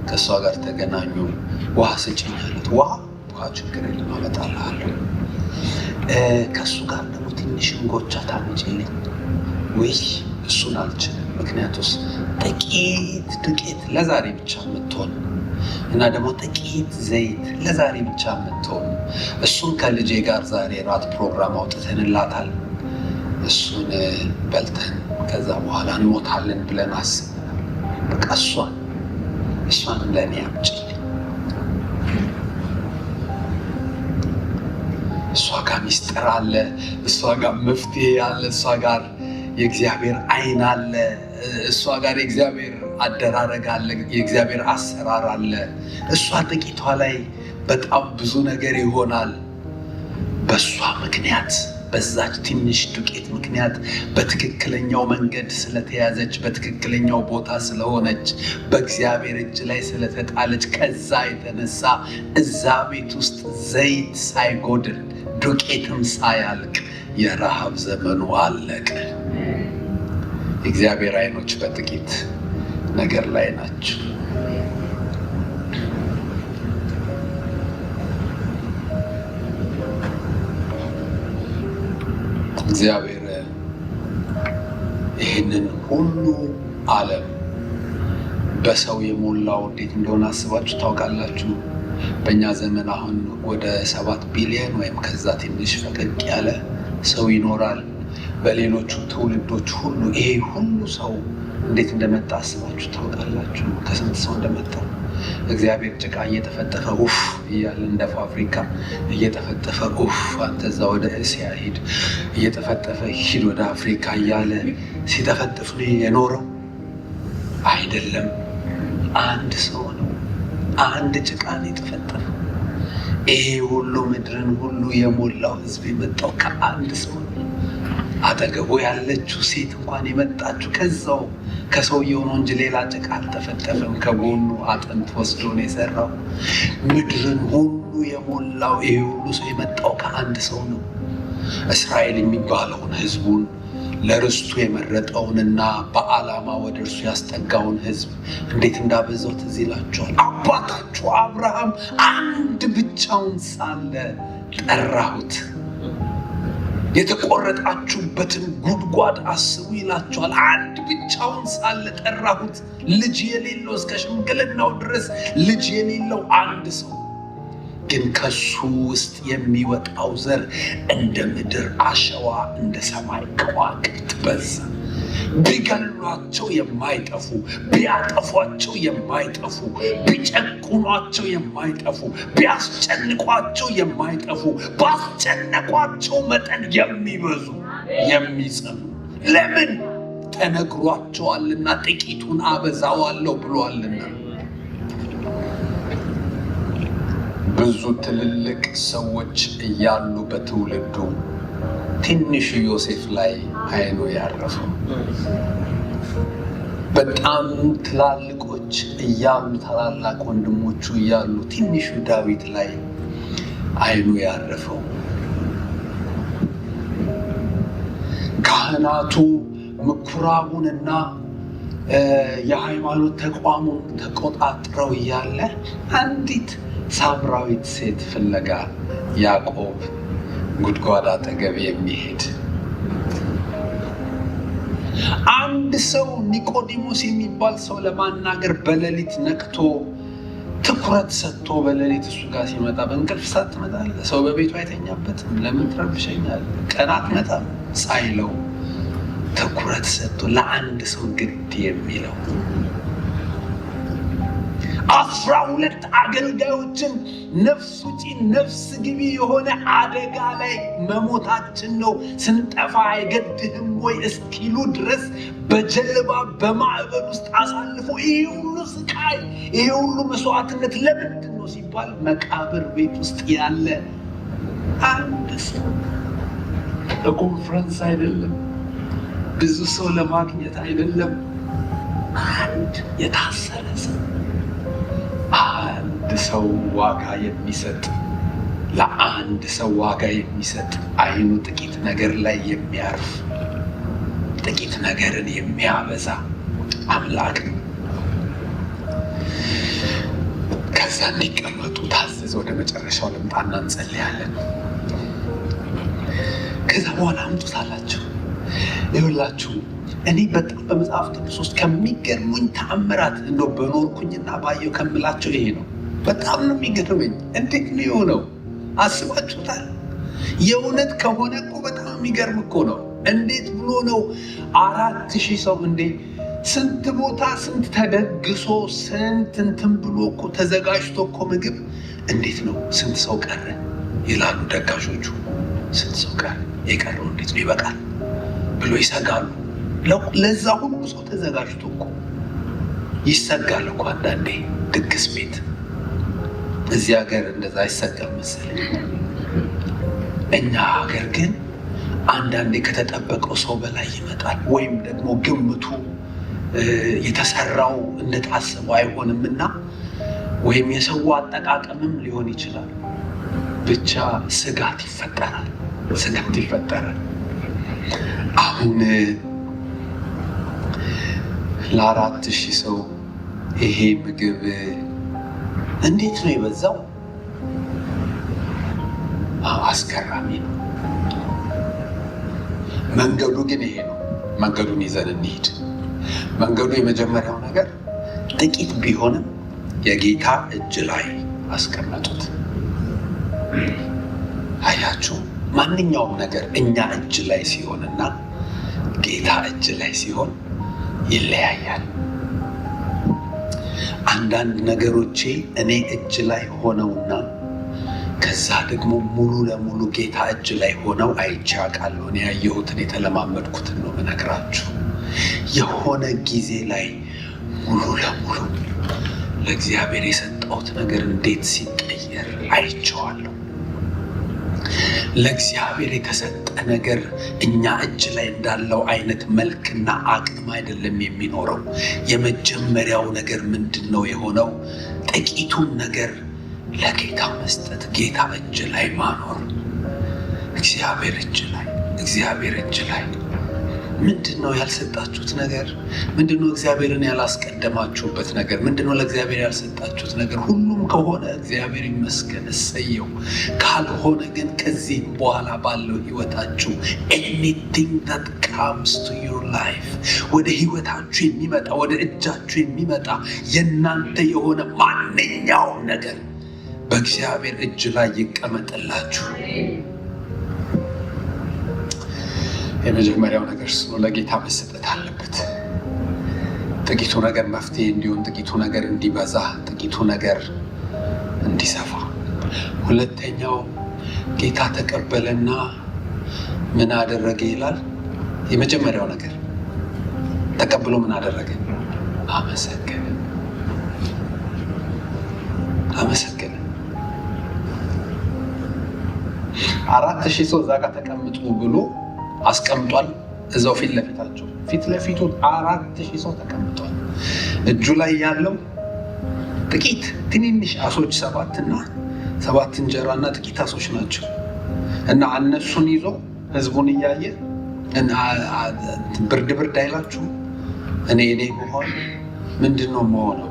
ከእሷ ጋር ተገናኙ። ውሃ ስጭኝ አለት። ውሃ ችግር የለም አመጣልሃለሁ። ከእሱ ጋር ደግሞ ትንሽ እንጎቻ ታመጪልኝ። ወይ እሱን አልችልም፣ ምክንያቱስ ጥቂት ዱቄት ለዛሬ ብቻ የምትሆን እና ደግሞ ጥቂት ዘይት ለዛሬ ብቻ የምትሆን፣ እሱን ከልጄ ጋር ዛሬ ራት ፕሮግራም አውጥተንላታል። እሱን በልተን ከዛ በኋላ እንሞታለን ብለን አስበናል። በቃ እሷን ለእኔ አምጪልኝ። እሷ ጋር ሚስጥር አለ፣ እሷ ጋር መፍትሄ አለ፣ እሷ ጋር የእግዚአብሔር ዓይን አለ፣ እሷ ጋር የእግዚአብሔር አደራረግ አለ፣ የእግዚአብሔር አሰራር አለ። እሷ ጥቂቷ ላይ በጣም ብዙ ነገር ይሆናል። በእሷ ምክንያት፣ በዛች ትንሽ ዱቄት ምክንያት በትክክለኛው መንገድ ስለተያዘች፣ በትክክለኛው ቦታ ስለሆነች፣ በእግዚአብሔር እጅ ላይ ስለተጣለች፣ ከዛ የተነሳ እዛ ቤት ውስጥ ዘይት ሳይጎድል ዱቄትም ሳያልቅ የረሃብ ዘመኑ አለቀ። የእግዚአብሔር ዓይኖች በጥቂት ነገር ላይ ናቸው። እግዚአብሔር ይህንን ሁሉ ዓለም በሰው የሞላው እንዴት እንደሆነ አስባችሁ ታውቃላችሁ? በእኛ ዘመን አሁን ወደ 7 ቢሊዮን ወይም ከዛ ትንሽ ፈቀቅ ያለ ሰው ይኖራል። በሌሎቹ ትውልዶች ሁሉ ይሄ ሁሉ ሰው እንዴት እንደመጣ አስባችሁ ታውቃላችሁ? ከስንት ሰው እንደመጣ እግዚአብሔር ጭቃ እየተፈጠፈ ኡፍ እያለ እንደ ፋብሪካ እየተፈጠፈ ኡፍ አንተ እዛ ወደ እስያ ሂድ፣ እየተፈጠፈ ሂድ ወደ አፍሪካ እያለ ሲተፈጥፍ ነው የኖረው። አይደለም። አንድ ሰው ነው፣ አንድ ጭቃን የተፈጠረው። ይሄ ሁሉ ምድርን ሁሉ የሞላው ህዝብ የመጣው ከአንድ ሰው ነው። አጠገቡ ያለችው ሴት እንኳን የመጣችው ከሰውየው ነው እንጂ ሌላ ጭቃ አልተፈጠፈም። ከጎኑ አጥንት ወስዶ ነው የሰራው። ምድርን ሁሉ የሞላው ይሄ ሁሉ ሰው የመጣው ከአንድ ሰው ነው። እስራኤል የሚባለውን ህዝቡን ለርስቱ የመረጠውንና በዓላማ ወደ እርሱ ያስጠጋውን ህዝብ እንዴት እንዳበዛው ትዝ ይላችኋል። አባታችሁ አብርሃም አንድ ብቻውን ሳለ ጠራሁት፣ የተቆረጣችሁበትን ጉድጓድ አስቡ ይላችኋል። አንድ ብቻውን ሳለ ጠራሁት። ልጅ የሌለው እስከ ሽምግልናው ድረስ ልጅ የሌለው አንድ ሰው ግን ከሱ ውስጥ የሚወጣው ዘር እንደ ምድር አሸዋ እንደ ሰማይ ከዋክብት በዛ። ቢገሏቸው የማይጠፉ፣ ቢያጠፏቸው የማይጠፉ፣ ቢጨቁኗቸው የማይጠፉ፣ ቢያስጨንቋቸው የማይጠፉ፣ ባስጨነቋቸው መጠን የሚበዙ የሚጸኑ። ለምን? ተነግሯቸዋልና፣ ጥቂቱን አበዛዋለሁ ብሏልና። ብዙ ትልልቅ ሰዎች እያሉ በትውልዱ ትንሹ ዮሴፍ ላይ አይኑ ያረፈው፣ በጣም ትላልቆች እያሉ ታላላቅ ወንድሞቹ እያሉ ትንሹ ዳዊት ላይ አይኑ ያረፈው፣ ካህናቱ ምኩራቡንና የሃይማኖት ተቋሙን ተቆጣጥረው እያለ አንዲት ሳምራዊት ሴት ፍለጋ ያዕቆብ ጉድጓድ አጠገብ የሚሄድ አንድ ሰው ኒቆዲሞስ የሚባል ሰው ለማናገር በሌሊት ነቅቶ ትኩረት ሰጥቶ በሌሊት እሱ ጋር ሲመጣ በእንቅልፍ ሰዓት ትመጣለህ፣ ሰው በቤቱ አይተኛበትም፣ ለምን ትረብሸኛለህ፣ ቀን አትመጣም ሳይለው ትኩረት ሰጥቶ ለአንድ ሰው ግድ የሚለው 12 አገልጋዮችን ነፍስ ውጪ ነፍስ ግቢ የሆነ አደጋ ላይ መሞታችን ነው፣ ስንጠፋ አይገድህም ወይ እስኪሉ ድረስ በጀልባ በማዕበል ውስጥ አሳልፎ ይሄ ሁሉ ስቃይ፣ ይሄ ሁሉ መስዋዕትነት ለምንድን ነው ሲባል መቃብር ቤት ውስጥ ያለ አንድ ሰው፣ ለኮንፈረንስ አይደለም፣ ብዙ ሰው ለማግኘት አይደለም፣ አንድ የታሰረ ሰው፣ አንድ ሰው ዋጋ የሚሰጥ፣ ለአንድ ሰው ዋጋ የሚሰጥ፣ አይኑ ጥቂት ነገር ላይ የሚያርፍ፣ ጥቂት ነገርን የሚያበዛ አምላክ ነው። ከዛ እንዲቀመጡ ታዘዘ። ወደ መጨረሻው ልምጣና እንጸልያለን። ከዛ በኋላ አምጡት አላቸው። ይኸውላችሁ እኔ በጣም በመጽሐፍ ቅዱስ ውስጥ ከሚገርሙኝ ተአምራት እንደው በኖርኩኝና ባየው ከምላቸው ይሄ ነው። በጣም ነው የሚገርመኝ። እንዴት ነው የሆነው? አስባችሁታል? የእውነት ከሆነ እኮ በጣም የሚገርም እኮ ነው። እንዴት ብሎ ነው 4000 ሰው እንዴ! ስንት ቦታ ስንት ተደግሶ ስንት እንትን ብሎ እኮ ተዘጋጅቶ እኮ ምግብ እንዴት ነው ስንት ሰው ቀረ ይላሉ ደጋሾቹ። ስንት ሰው ቀረ? የቀረው እንዴት ነው ይበቃል ብሎ ይሰጋሉ። ለዛ ሁሉ ሰው ተዘጋጅቶ እኮ ይሰጋል እኮ አንዳንዴ ድግስ ቤት። እዚህ ሀገር እንደዛ አይሰጋም መሰለኝ። እኛ ሀገር ግን አንዳንዴ ከተጠበቀው ሰው በላይ ይመጣል፣ ወይም ደግሞ ግምቱ የተሰራው እንደታሰበው አይሆንምና ወይም የሰው አጠቃቀምም ሊሆን ይችላል። ብቻ ስጋት ይፈጠራል። አሁን ለ4000 ሰው ይሄ ምግብ እንዴት ነው የበዛው? አስገራሚ ነው። መንገዱ ግን ይሄ ነው። መንገዱን ይዘን እንሂድ። መንገዱ የመጀመሪያው ነገር ጥቂት ቢሆንም የጌታ እጅ ላይ አስቀመጡት። አያችሁ፣ ማንኛውም ነገር እኛ እጅ ላይ ሲሆንና ጌታ እጅ ላይ ሲሆን ይለያያል። አንዳንድ ነገሮቼ እኔ እጅ ላይ ሆነውና ከዛ ደግሞ ሙሉ ለሙሉ ጌታ እጅ ላይ ሆነው አይቼ አውቃለሁ። እኔ ያየሁትን የተለማመድኩትን ነው የምነግራችሁ። የሆነ ጊዜ ላይ ሙሉ ለሙሉ ለእግዚአብሔር የሰጠሁት ነገር እንዴት ሲቀየር አይቼዋለሁ። ለእግዚአብሔር የተሰጠ ነገር እኛ እጅ ላይ እንዳለው አይነት መልክና አቅም አይደለም የሚኖረው። የመጀመሪያው ነገር ምንድን ነው የሆነው? ጥቂቱን ነገር ለጌታ መስጠት፣ ጌታ እጅ ላይ ማኖር። እግዚአብሔር እጅ ላይ ምንድን ነው ያልሰጣችሁት ነገር? ምንድን ነው እግዚአብሔርን ያላስቀደማችሁበት ነገር? ምንድን ነው ለእግዚአብሔር ያልሰጣችሁት ነገር? ሁሉም ከሆነ እግዚአብሔር ይመስገን፣ እሰየው። ካልሆነ ግን ከዚህ በኋላ ባለው ህይወታችሁ anything that comes to your life ወደ ህይወታችሁ የሚመጣ ወደ እጃችሁ የሚመጣ የእናንተ የሆነ ማንኛውም ነገር በእግዚአብሔር እጅ ላይ ይቀመጥላችሁ። የመጀመሪያው ነገር ለጌታ መሰጠት አለበት። ጥቂቱ ነገር መፍትሄ እንዲሆን፣ ጥቂቱ ነገር እንዲበዛ፣ ጥቂቱ ነገር እንዲሰፋ። ሁለተኛው ጌታ ተቀበለና ምን አደረገ ይላል። የመጀመሪያው ነገር ተቀብሎ ምን አደረገ? አመሰገነ። 4000 ሰው እዛ ጋር ተቀምጡ ብሎ አስቀምጧል። እዛው ፊት ለፊቱ 4000 ሰው ተቀምጧል። እጁ ላይ ያለው ጥቂት ትንንሽ አሶች 7 እንጀራና ጥቂት አሶች ናቸው። እና እነሱን ይዞ ህዝቡን እያየ ብርድ አይላችሁ? እኔ መሆን ምንድን ነው መሆነው?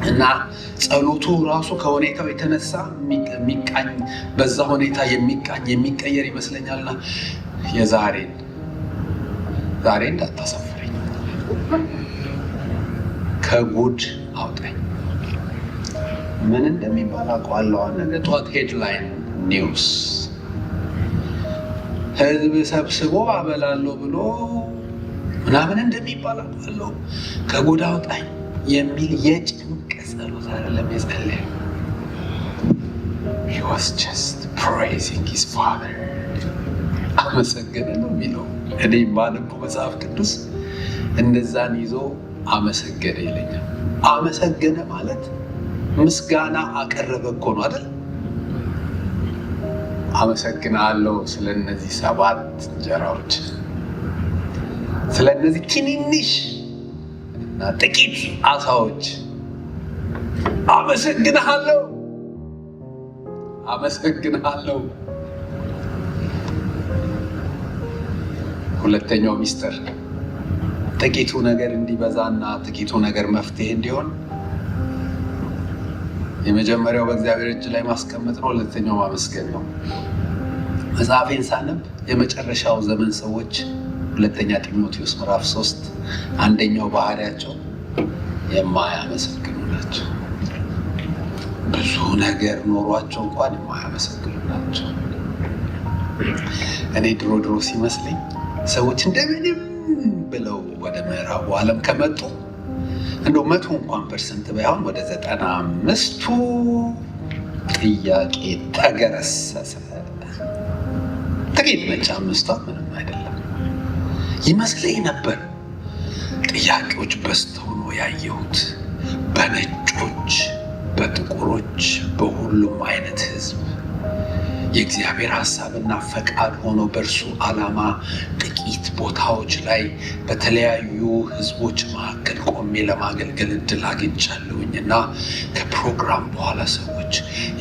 እና ጸሎቱ ራሱ ከሁኔታው የተነሳ የሚቃኝ በዛ ሁኔታ የሚቀየር ይመስለኛልና የዛሬን እንዳታሳፍረኝ፣ ከጉድ አውጣኝ። ምን እንደሚባል አውቀዋለሁ። ነገ ጠዋት ሄድላይን ኒውስ ህዝብ ሰብስቦ አበላለሁ ብሎ ምናምን እንደሚባል አውቀዋለሁ። ከጉድ አውጣኝ የሚል የጭንቅ ጸሎት አይደለም የጸለየው። He was just praising his father። አመሰገነ ነው የሚለው። እኔ ማለቁ መጽሐፍ ቅዱስ እነዛን ይዞ አመሰገነ ይለኛል። አመሰገነ ማለት ምስጋና አቀረበ እኮ ነው አይደል? አመሰግናለሁ ስለነዚህ 7 እንጀራዎች፣ ስለነዚህ ትንንሽ እና ጥቂት አሳዎች አመሰግናለሁ። ሁለተኛው ሚስጥር ጥቂቱ ነገር እንዲበዛና ጥቂቱ ነገር መፍትሄ እንዲሆን የመጀመሪያው በእግዚአብሔር እጅ ላይ ማስቀመጥ ነው። ሁለተኛው ማመስገን ነው። መጽሐፌን ሳነብ የመጨረሻው ዘመን ሰዎች 2ኛ ጢሞቴዎስ ምዕራፍ 3 አንደኛው ባህሪያቸው የማያመሰግኑ ናቸው። ብዙ ነገር ኖሯቸው እንኳን የማያመሰግኑ ናቸው። እኔ ድሮ ሲመስለኝ ሰዎች እንደምንም ብለው ወደ ምዕራቡ ዓለም ከመጡ እንደው 100% ባይሆን ወደ 95ቱ ጥያቄ ተገረሰሰ። ጥቂት ነች 5ቷ ምንም አይደለም ይመስለኝ ነበር። ጥያቄዎች በዝተው ነው ያየሁት። በነጮች፣ በጥቁሮች፣ በሁሉም አይነት ህዝብ የእግዚአብሔር ሐሳብና ፈቃድ ሆኖ በእርሱ ዓላማ ጥቂት ቦታዎች ላይ በተለያዩ ህዝቦች መካከል ቆሜ ለማገልገል እድል አግኝቻለሁኝ እና ከፕሮግራም በኋላ ሰዎች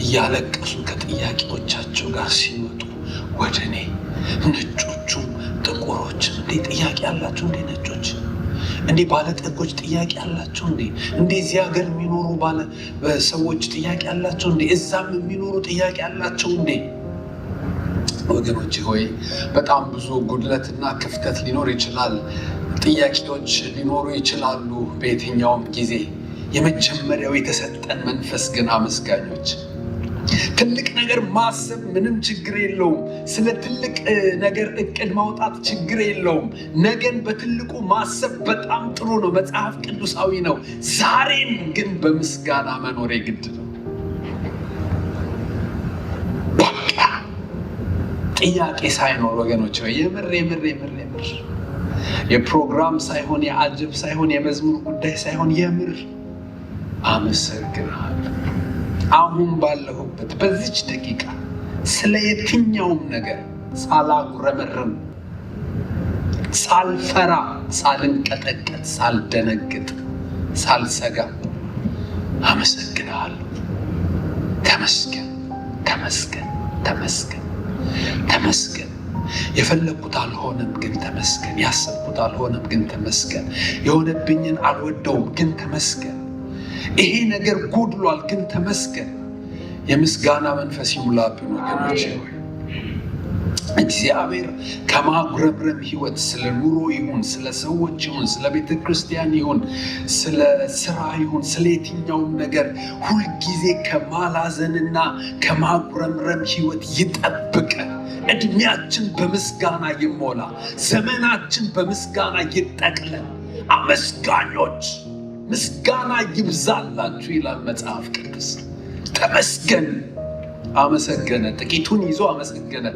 እያለቀሱ ከጥያቄዎቻቸው ጋር ሲመጡ ወደ እኔ ነጮቹም ጥቁሮችም እንዴ ጥያቄ ያላቸው እንዴ ነጮች እንዴ ባለጠጎች ጥያቄ ያላቸው እንዴ እዚህ ሀገር የሚኖሩ ሰዎች ጥያቄ ያላቸው እንዴ እዛም የሚኖሩ ጥያቄ ያላቸው እንዴ። ወገኖች ሆይ በጣም ብዙ ጉድለትና ክፍተት ሊኖር ይችላል። ጥያቄዎች ሊኖሩ ይችላሉ በየትኛውም ጊዜ። የመጀመሪያው የተሰጠን መንፈስ ግን አመስጋኞች። ትልቅ ነገር ማሰብ ምንም ችግር የለውም። ስለ ትልቅ ነገር እቅድ ማውጣት ችግር የለውም። ነገን በትልቁ ማሰብ በጣም ጥሩ ነው፣ መጽሐፍ ቅዱሳዊ ነው። ዛሬን ግን በምስጋና መኖር የግድ ነው። በቃ ጥያቄ ሳይኖር ወገኖች የምር የፕሮግራም ሳይሆን የአጀብ ሳይሆን የመዝሙር ጉዳይ ሳይሆን የምር አመሰግናለሁ። አሁን ባለሁበት በዚች ደቂቃ ስለ የትኛውም ነገር ሳላጉረመርም፣ ሳልፈራ፣ ሳልንቀጠቀጥ፣ ሳልደነግጥ፣ ሳልሰጋ አመሰግናለሁ። ተመስገን፣ ተመስገን፣ ተመስገን፣ ተመስገን። የፈለኩት አልሆነም ግን ተመስገን። ያሰብኩት አልሆነም ግን ተመስገን። የሆነብኝን አልወደውም ግን ተመስገን። ይሄ ነገር ጎድሏል ግን ተመስገን። የምስጋና መንፈስ ይሙላብን ወገኖቼ ሆይ። እግዚአብሔር ከማጉረምረም ህይወት፣ ስለ ኑሮ ይሁን፣ ስለ ሰዎች ይሁን፣ ስለ ቤተ ክርስቲያን ይሁን፣ ስለ ስራ ይሁን፣ ስለ የትኛውም ነገር ሁልጊዜ ከማላዘንና ከማጉረምረም ህይወት ይጠብቀን። እድሜያችን በምስጋና ይሞላ፣ ዘመናችን በምስጋና ይጠቅለን። አመስጋኞች ምስጋና ይብዛላችሁ ይላል መጽሐፍ ቅዱስ። ተመስገን። አመሰገነ። ጥቂቱን ይዞ አመሰገነ።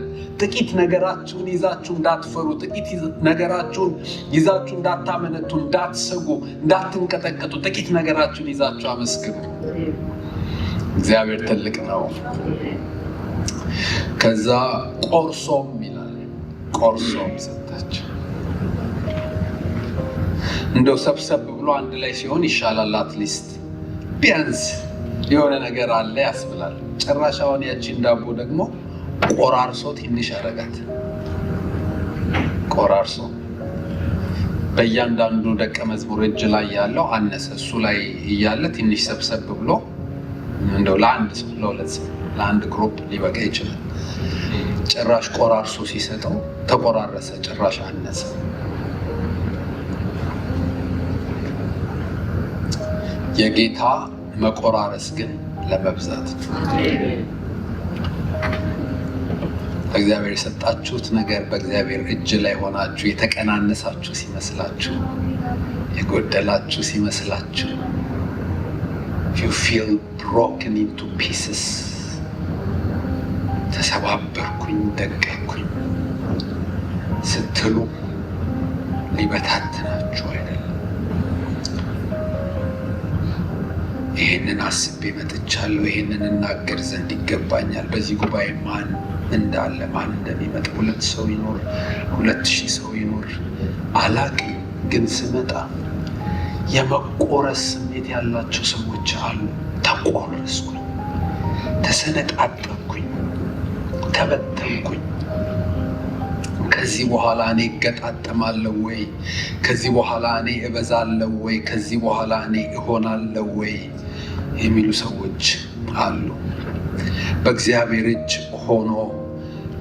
ጥቂት ነገራችሁን ይዛችሁ እንዳትፈሩ፣ ጥቂት ነገራችሁን ይዛችሁ እንዳታመነቱ፣ እንዳትሰጉ፣ እንዳትንቀጠቀጡ፣ ጥቂት ነገራችሁን ይዛችሁ አመስግኑ። እግዚአብሔር ትልቅ ነው። ከዛ ቆርሶም ይላል፣ ቆርሶም ሰጣቸው። እንደው ሰብሰብ ብሎ አንድ ላይ ሲሆን ይሻላል። አትሊስት ቢያንስ የሆነ ነገር አለ ያስብላል። ጭራሽ አሁን ያቺን ዳቦ ደግሞ ቆራርሶ ትንሽ አረጋት። ቆራርሶ በእያንዳንዱ ደቀ መዝሙር እጅ ላይ ያለው አነሰ። እሱ ላይ እያለ ትንሽ ሰብሰብ ብሎ እንደው ለአንድ ሰው፣ ለሁለት ሰው፣ ለአንድ ግሩፕ ሊበቃ ይችላል። ጭራሽ ቆራርሶ ሲሰጠው ተቆራረሰ፣ ጭራሽ አነሰ። የጌታ መቆራረስ ግን ለመብዛት ነው። እግዚአብሔር የሰጣችሁት ነገር በእግዚአብሔር እጅ ላይ ሆናችሁ የተቀናነሳችሁ ሲመስላችሁ፣ የጎደላችሁ ሲመስላችሁ፣ you feel broken into pieces፣ ተሰባበርኩኝ፣ ደቀኩኝ ስትሉ ሊበታትናችሁ አይደለም። ይህንን አስቤ መጥቻለሁ። ይህንን እናገር ዘንድ ይገባኛል። በዚህ ጉባኤ ማን እንዳለ፣ ማን እንደሚመጣ፣ 2 ሰው ይኖር፣ 2000 ሰው ይኖር አላቅም። ግን ስመጣ የመቆረስ ስሜት ያላቸው ሰዎች አሉ። ተቆረስኩኝ፣ ተሰነጣጠቅኩኝ፣ ተበተንኩኝ። ከዚህ በኋላ እኔ እገጣጠማለሁ ወይ? ከዚህ በኋላ እኔ እበዛለሁ ወይ? ከዚህ በኋላ እኔ እሆናለሁ ወይ የሚሉ ሰዎች አሉ። በእግዚአብሔር እጅ ሆኖ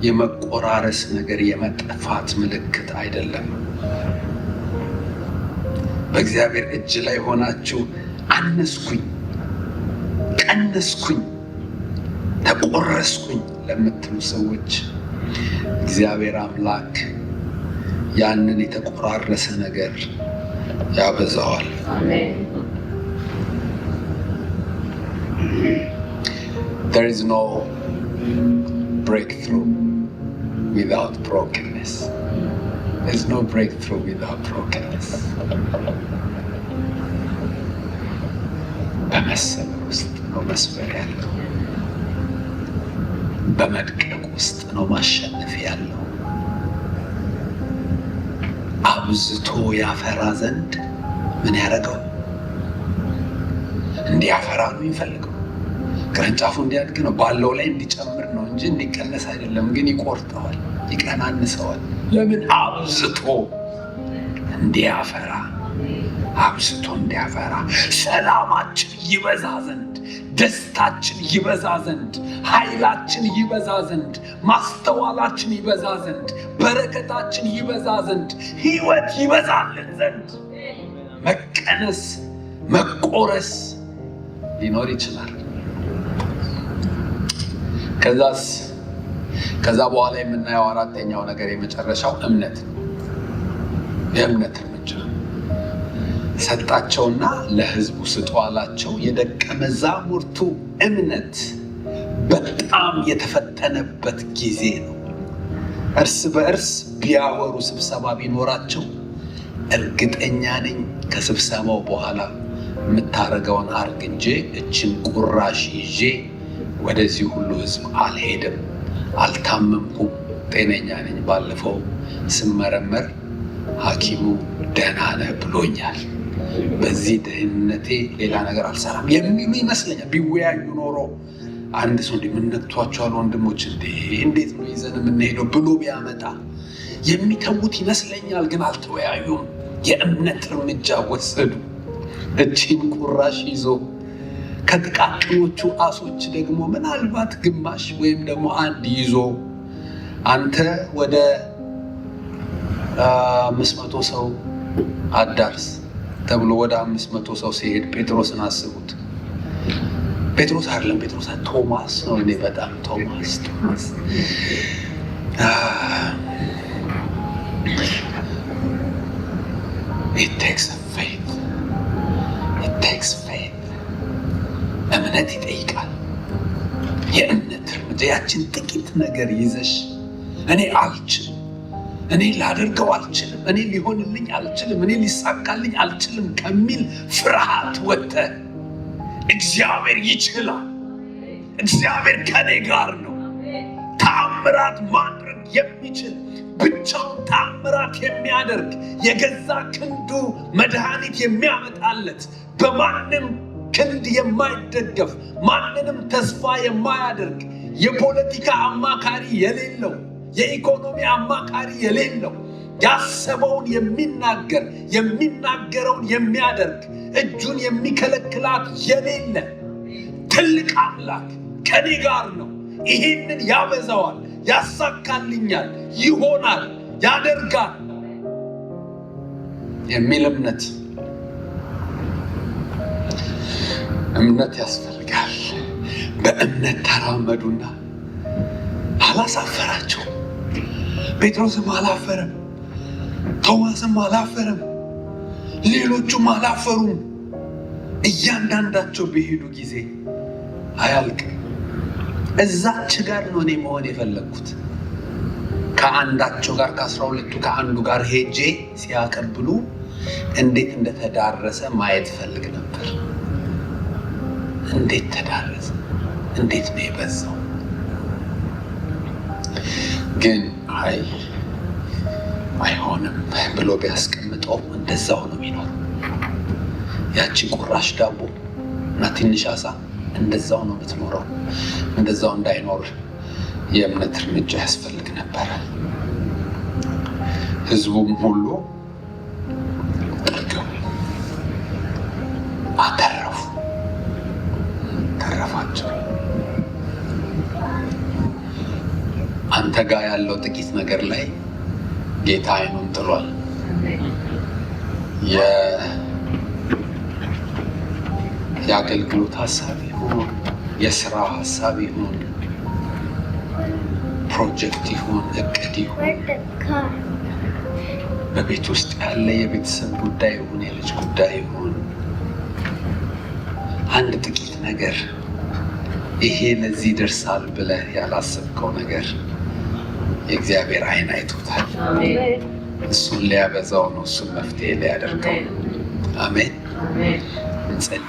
የመቆራረስ ነገር የመጥፋት ምልክት አይደለም። በእግዚአብሔር እጅ ላይ ሆናችሁ አነስኩኝ፣ ቀነስኩኝ፣ ተቆረስኩኝ ለምትሉ ሰዎች እግዚአብሔር አምላክ ያንን የተቆራረሰ ነገር ያበዛዋል። There is no breakthrough without brokenness. There is no breakthrough without brokenness. በመሰበር ውስጥ ነው መስበር ያለው። በመድቀቅ ውስጥ ነው ማሸነፍ ያለው። አብዝቶ ያፈራ ዘንድ ምን ያደረገው? እንዲያፈራ ነው የሚፈልገው። ቅርንጫፉ እንዲያድግ ነው፣ ባለው ላይ እንዲጨምር ነው እንጂ እንዲቀነስ አይደለም። ግን ይቆርጠዋል፣ ይቀናንሰዋል። ለምን? አብዝቶ እንዲያፈራ፣ አብዝቶ እንዲያፈራ። ሰላማችን ይበዛ ዘንድ፣ ደስታችን ይበዛ ዘንድ፣ ኃይላችን ይበዛ ዘንድ፣ ማስተዋላችን ይበዛ ዘንድ፣ በረከታችን ይበዛ ዘንድ፣ ህይወት ይበዛልን ዘንድ መቀነስ፣ መቆረስ ሊኖር ይችላል። ከዛ በኋላ የምናየው አራተኛው ነገር የመጨረሻው እምነት ነው። የእምነት እርምጃ ሰጣቸውና ለህዝቡ ስጡ አላቸው። የደቀ መዛሙርቱ እምነት በጣም የተፈተነበት ጊዜ ነው። እርስ በእርስ ቢያወሩ፣ ስብሰባ ቢኖራቸው እርግጠኛ ነኝ ከስብሰባው በኋላ የምታረገውን አርግ እንጂ እችን ቁራሽ ይዤ ወደዚህ ሁሉ ህዝብ አልሄድም። አልታመምኩም፣ ጤነኛ ነኝ። ባለፈው ስመረመር ሐኪሙ ደህና ነህ ብሎኛል። በዚህ ደህንነቴ ሌላ ነገር አልሰራም የሚሉ ይመስለኛል። ቢወያዩ ኖሮ አንድ ሰው ምን ነክቷቸዋል ወንድሞች እንዴት ነው ይዘን የምንሄደው ብሎ ቢያመጣ የሚተዉት ይመስለኛል። ግን አልተወያዩም። የእምነት እርምጃ ወሰዱ። እቺን ቁራሽ ይዞ ከጥቃቅኖቹ አሶች ደግሞ ምናልባት ግማሽ ወይም ደግሞ አንድ ይዞ አንተ ወደ 500 ሰው አዳርስ ተብሎ ወደ 500 ሰው ሲሄድ ጴጥሮስን አስቡት። ጴጥሮስ አይደለም፣ ጴጥሮስ ቶማስ ነው። እኔ በጣም ቶማስ It takes faith. It takes faith. እምነት ይጠይቃል። የእምነት እርምጃ ያችን ጥቂት ነገር ይዘሽ እኔ አልችልም፣ እኔ ላደርገው አልችልም፣ እኔ ሊሆንልኝ አልችልም፣ እኔ ሊሳካልኝ አልችልም ከሚል ፍርሃት ወጥተህ እግዚአብሔር ይችላል፣ እግዚአብሔር ከኔ ጋር ነው፣ ተአምራት ማድረግ የሚችል ብቻውን ተአምራት የሚያደርግ የገዛ ክንዱ መድኃኒት የሚያመጣለት በማንም ክንድ የማይደገፍ ማንንም ተስፋ የማያደርግ የፖለቲካ አማካሪ የሌለው የኢኮኖሚ አማካሪ የሌለው ያሰበውን የሚናገር የሚናገረውን የሚያደርግ እጁን የሚከለክላት የሌለ ትልቅ አምላክ ከኔ ጋር ነው፣ ይህንን ያበዛዋል፣ ያሳካልኛል፣ ይሆናል፣ ያደርጋል የሚል እምነት ያስፈልጋል። በእምነት ተራመዱና አላሳፈራቸው። ጴጥሮስም አላፈረም፣ ቶማስም አላፈረም፣ ሌሎቹም አላፈሩም። እያንዳንዳቸው በሄዱ ጊዜ አያልቅም። እዛች ጋር ነው እኔ መሆን የፈለግኩት። ከአንዳቸው ጋር ከ12ቱ ከአንዱ ጋር ሄጄ ሲያቀብሉ እንዴት እንደተዳረሰ ማየት ፈልግ ነበር። እንዴት ተዳረሰ? እንዴት ነው የበዛው? ግን አይሆንም ብሎ ቢያስቀምጠው እንደዛው ነው የሚኖር። ያቺ ቁራሽ ዳቦ እና ትንሽ አሳ እንደዛው ነው የምትኖረው። እንደዛው እንዳይኖር የእምነት እርምጃ ያስፈልግ ነበር። ህዝቡም ሁሉ ጠገቡ፣ ተረፋቸው። አንተ ጋር ያለው ጥቂት ነገር ላይ ጌታ አይኑን ጥሏል። የአገልግሎት ሀሳብ ይሁን፣ የስራ ሀሳብ ይሁን፣ ፕሮጀክት ይሁን፣ እቅድ ይሁን፣ በቤት ውስጥ ያለ የቤተሰብ ጉዳይ ይሁን፣ የልጅ ጉዳይ ይሁን፣ አንድ ጥቂት ነገር ይሄ ለዚህ ደርሳል ብለህ ያላሰብከው ነገር የእግዚአብሔር አይን አይቶታል። እሱን ሊያበዛው ነው፣ እሱን መፍትሄ ሊያደርገው። አሜን። እንጸልይ።